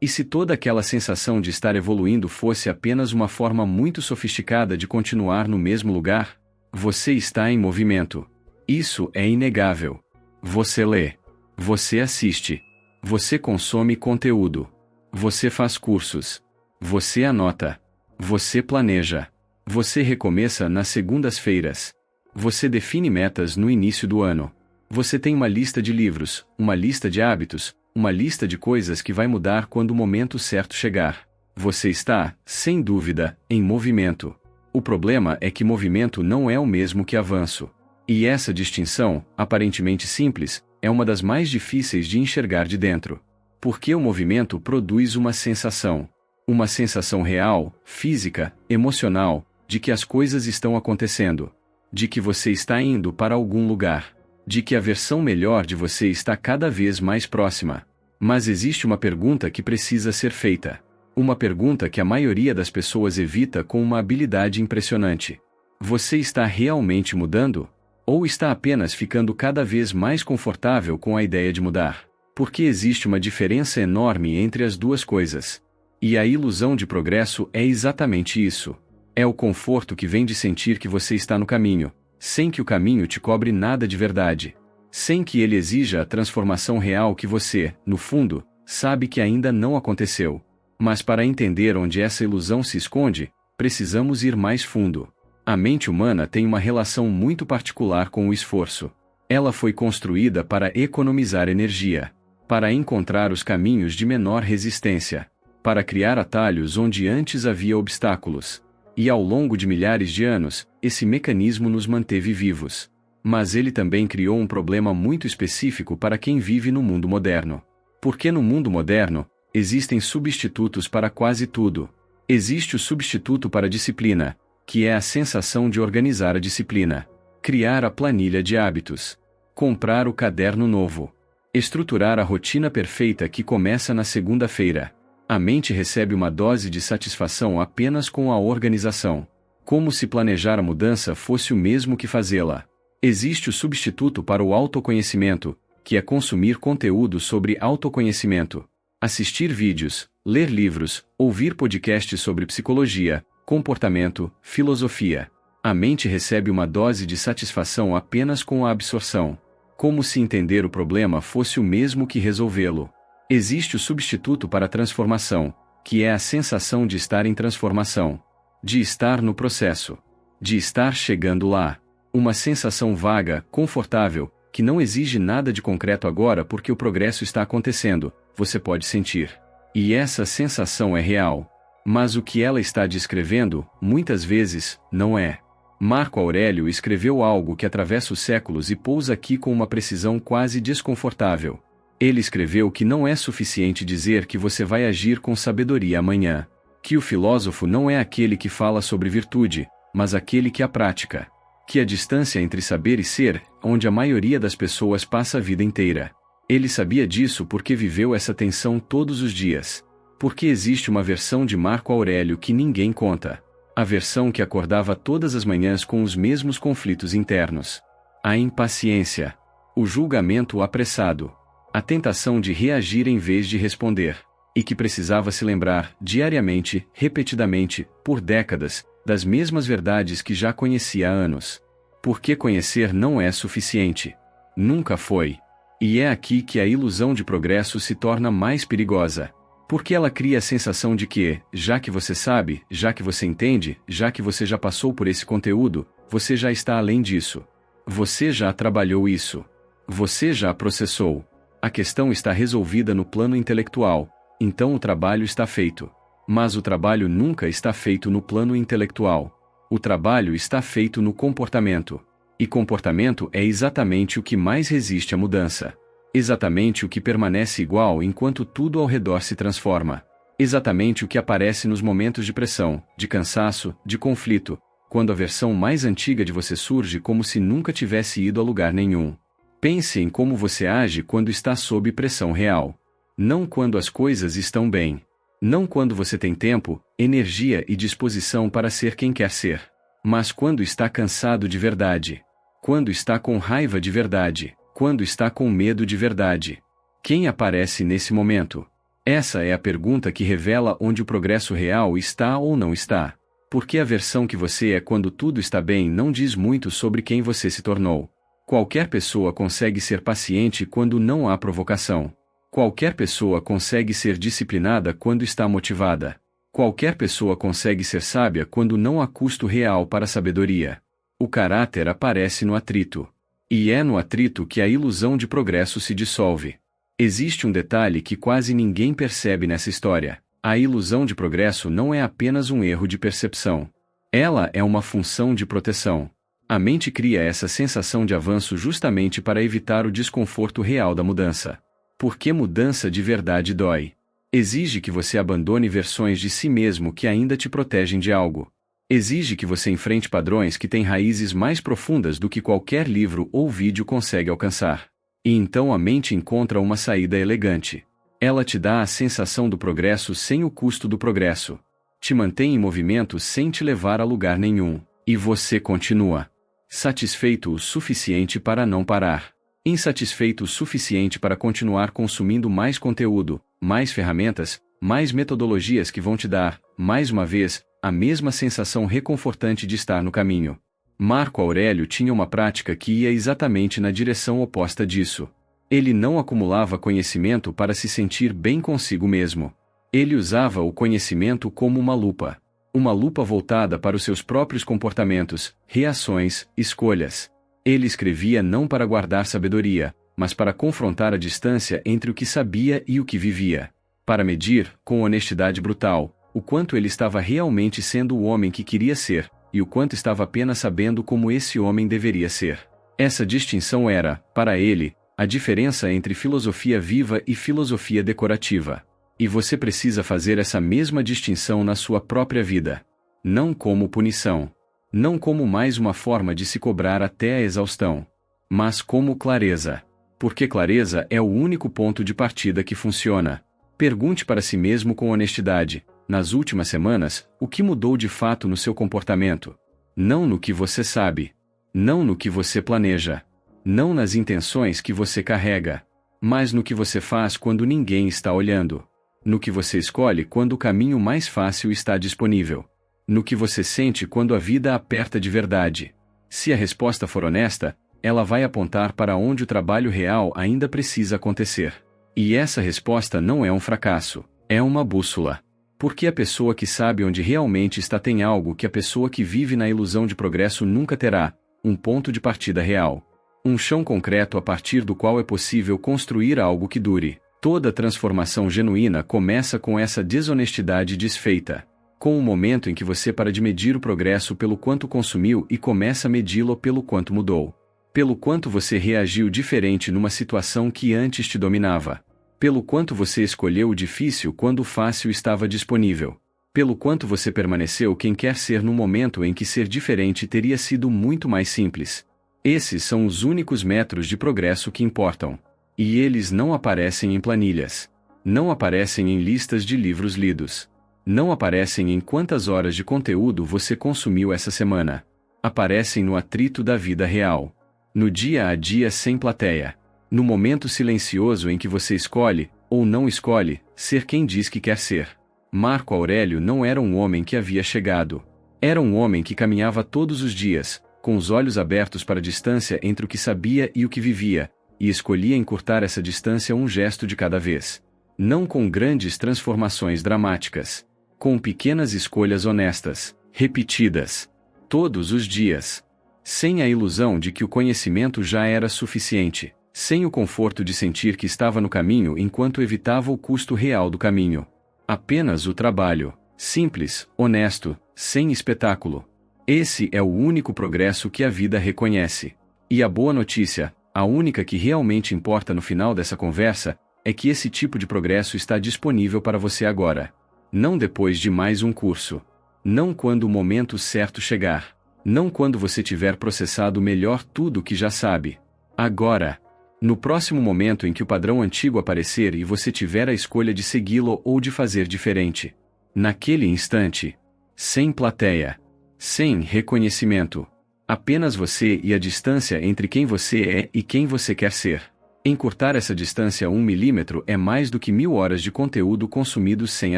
E se toda aquela sensação de estar evoluindo fosse apenas uma forma muito sofisticada de continuar no mesmo lugar? Você está em movimento. Isso é inegável. Você lê. Você assiste. Você consome conteúdo. Você faz cursos. Você anota. Você planeja. Você recomeça nas segundas-feiras. Você define metas no início do ano. Você tem uma lista de livros, uma lista de hábitos, uma lista de coisas que vai mudar quando o momento certo chegar. Você está, sem dúvida, em movimento. O problema é que movimento não é o mesmo que avanço. E essa distinção, aparentemente simples, é uma das mais difíceis de enxergar de dentro. Porque o movimento produz uma sensação. Uma sensação real, física, emocional, de que as coisas estão acontecendo. De que você está indo para algum lugar. De que a versão melhor de você está cada vez mais próxima. Mas existe uma pergunta que precisa ser feita. Uma pergunta que a maioria das pessoas evita com uma habilidade impressionante. Você está realmente mudando? Ou está apenas ficando cada vez mais confortável com a ideia de mudar? Porque existe uma diferença enorme entre as duas coisas. E a ilusão de progresso é exatamente isso. É o conforto que vem de sentir que você está no caminho, sem que o caminho te cobre nada de verdade. Sem que ele exija a transformação real que você, no fundo, sabe que ainda não aconteceu. Mas para entender onde essa ilusão se esconde, precisamos ir mais fundo. A mente humana tem uma relação muito particular com o esforço. Ela foi construída para economizar energia, para encontrar os caminhos de menor resistência, para criar atalhos onde antes havia obstáculos. E ao longo de milhares de anos, esse mecanismo nos manteve vivos. Mas ele também criou um problema muito específico para quem vive no mundo moderno. Porque no mundo moderno, existem substitutos para quase tudo. Existe o substituto para a disciplina, que é a sensação de organizar a disciplina, criar a planilha de hábitos, comprar o caderno novo, estruturar a rotina perfeita que começa na segunda-feira. A mente recebe uma dose de satisfação apenas com a organização, como se planejar a mudança fosse o mesmo que fazê-la. Existe o substituto para o autoconhecimento, que é consumir conteúdo sobre autoconhecimento, assistir vídeos, ler livros, ouvir podcasts sobre psicologia, comportamento, filosofia. A mente recebe uma dose de satisfação apenas com a absorção, como se entender o problema fosse o mesmo que resolvê-lo. Existe o substituto para a transformação, que é a sensação de estar em transformação, de estar no processo, de estar chegando lá. Uma sensação vaga, confortável, que não exige nada de concreto agora porque o progresso está acontecendo, você pode sentir. E essa sensação é real. Mas o que ela está descrevendo, muitas vezes, não é. Marco Aurélio escreveu algo que atravessa os séculos e pousa aqui com uma precisão quase desconfortável. Ele escreveu que não é suficiente dizer que você vai agir com sabedoria amanhã. Que o filósofo não é aquele que fala sobre virtude, mas aquele que a pratica. Que a distância entre saber e ser, onde a maioria das pessoas passa a vida inteira. Ele sabia disso porque viveu essa tensão todos os dias. Porque existe uma versão de Marco Aurélio que ninguém conta. A versão que acordava todas as manhãs com os mesmos conflitos internos. A impaciência. O julgamento apressado. A tentação de reagir em vez de responder. E que precisava se lembrar, diariamente, repetidamente, por décadas, das mesmas verdades que já conhecia há anos. Porque conhecer não é suficiente. Nunca foi. E é aqui que a ilusão de progresso se torna mais perigosa. Porque ela cria a sensação de que, já que você sabe, já que você entende, já que você já passou por esse conteúdo, você já está além disso. Você já trabalhou isso. Você já processou. A questão está resolvida no plano intelectual, então o trabalho está feito. Mas o trabalho nunca está feito no plano intelectual. O trabalho está feito no comportamento. E comportamento é exatamente o que mais resiste à mudança. Exatamente o que permanece igual enquanto tudo ao redor se transforma. Exatamente o que aparece nos momentos de pressão, de cansaço, de conflito, quando a versão mais antiga de você surge como se nunca tivesse ido a lugar nenhum. Pense em como você age quando está sob pressão real. Não quando as coisas estão bem. Não quando você tem tempo, energia e disposição para ser quem quer ser. Mas quando está cansado de verdade. Quando está com raiva de verdade. Quando está com medo de verdade. Quem aparece nesse momento? Essa é a pergunta que revela onde o progresso real está ou não está. Porque a versão que você é quando tudo está bem não diz muito sobre quem você se tornou. Qualquer pessoa consegue ser paciente quando não há provocação. Qualquer pessoa consegue ser disciplinada quando está motivada. Qualquer pessoa consegue ser sábia quando não há custo real para a sabedoria. O caráter aparece no atrito. E é no atrito que a ilusão de progresso se dissolve. Existe um detalhe que quase ninguém percebe nessa história. A ilusão de progresso não é apenas um erro de percepção. Ela é uma função de proteção. A mente cria essa sensação de avanço justamente para evitar o desconforto real da mudança. Porque mudança de verdade dói. Exige que você abandone versões de si mesmo que ainda te protegem de algo. Exige que você enfrente padrões que têm raízes mais profundas do que qualquer livro ou vídeo consegue alcançar. E então a mente encontra uma saída elegante. Ela te dá a sensação do progresso sem o custo do progresso. Te mantém em movimento sem te levar a lugar nenhum. E você continua. Satisfeito o suficiente para não parar. Insatisfeito o suficiente para continuar consumindo mais conteúdo, mais ferramentas, mais metodologias que vão te dar, mais uma vez, a mesma sensação reconfortante de estar no caminho. Marco Aurélio tinha uma prática que ia exatamente na direção oposta disso. Ele não acumulava conhecimento para se sentir bem consigo mesmo. Ele usava o conhecimento como uma lupa. Uma lupa voltada para os seus próprios comportamentos, reações, escolhas. Ele escrevia não para guardar sabedoria, mas para confrontar a distância entre o que sabia e o que vivia. Para medir, com honestidade brutal, o quanto ele estava realmente sendo o homem que queria ser, e o quanto estava apenas sabendo como esse homem deveria ser. Essa distinção era, para ele, a diferença entre filosofia viva e filosofia decorativa. E você precisa fazer essa mesma distinção na sua própria vida. Não como punição. Não como mais uma forma de se cobrar até a exaustão. Mas como clareza. Porque clareza é o único ponto de partida que funciona. Pergunte para si mesmo com honestidade, nas últimas semanas, o que mudou de fato no seu comportamento? Não no que você sabe. Não no que você planeja. Não nas intenções que você carrega. Mas no que você faz quando ninguém está olhando. No que você escolhe quando o caminho mais fácil está disponível. No que você sente quando a vida aperta de verdade. Se a resposta for honesta, ela vai apontar para onde o trabalho real ainda precisa acontecer. E essa resposta não é um fracasso, é uma bússola. Porque a pessoa que sabe onde realmente está tem algo que a pessoa que vive na ilusão de progresso nunca terá, um ponto de partida real. Um chão concreto a partir do qual é possível construir algo que dure. Toda transformação genuína começa com essa desonestidade desfeita. Com o momento em que você para de medir o progresso pelo quanto consumiu e começa a medi-lo pelo quanto mudou. Pelo quanto você reagiu diferente numa situação que antes te dominava. Pelo quanto você escolheu o difícil quando o fácil estava disponível. Pelo quanto você permaneceu quem quer ser no momento em que ser diferente teria sido muito mais simples. Esses são os únicos metros de progresso que importam. E eles não aparecem em planilhas. Não aparecem em listas de livros lidos. Não aparecem em quantas horas de conteúdo você consumiu essa semana. Aparecem no atrito da vida real. No dia a dia sem plateia. No momento silencioso em que você escolhe, ou não escolhe, ser quem diz que quer ser. Marco Aurélio não era um homem que havia chegado. Era um homem que caminhava todos os dias, com os olhos abertos para a distância entre o que sabia e o que vivia, e escolhia encurtar essa distância um gesto de cada vez. Não com grandes transformações dramáticas. Com pequenas escolhas honestas, repetidas. Todos os dias. Sem a ilusão de que o conhecimento já era suficiente. Sem o conforto de sentir que estava no caminho enquanto evitava o custo real do caminho. Apenas o trabalho. Simples, honesto, sem espetáculo. Esse é o único progresso que a vida reconhece. E a boa notícia, a única que realmente importa no final dessa conversa, é que esse tipo de progresso está disponível para você agora. Não depois de mais um curso. Não quando o momento certo chegar. Não quando você tiver processado melhor tudo o que já sabe. Agora. No próximo momento em que o padrão antigo aparecer e você tiver a escolha de segui-lo ou de fazer diferente. Naquele instante. Sem plateia. Sem reconhecimento. Apenas você e a distância entre quem você é e quem você quer ser. Encurtar essa distância a 1 milímetro é mais do que 1000 horas de conteúdo consumidos sem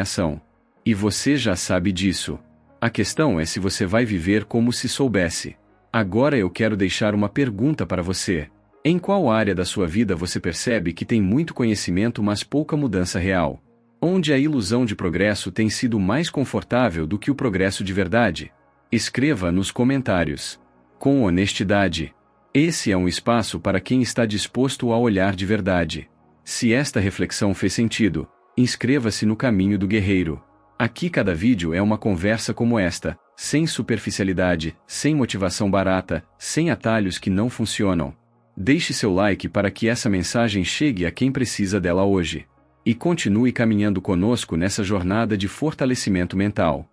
ação. E você já sabe disso. A questão é se você vai viver como se soubesse. Agora eu quero deixar uma pergunta para você. Em qual área da sua vida você percebe que tem muito conhecimento mas pouca mudança real? Onde a ilusão de progresso tem sido mais confortável do que o progresso de verdade? Escreva nos comentários. Com honestidade. Esse é um espaço para quem está disposto a olhar de verdade. Se esta reflexão fez sentido, inscreva-se no Caminho do Guerreiro. Aqui cada vídeo é uma conversa como esta, sem superficialidade, sem motivação barata, sem atalhos que não funcionam. Deixe seu like para que essa mensagem chegue a quem precisa dela hoje. E continue caminhando conosco nessa jornada de fortalecimento mental.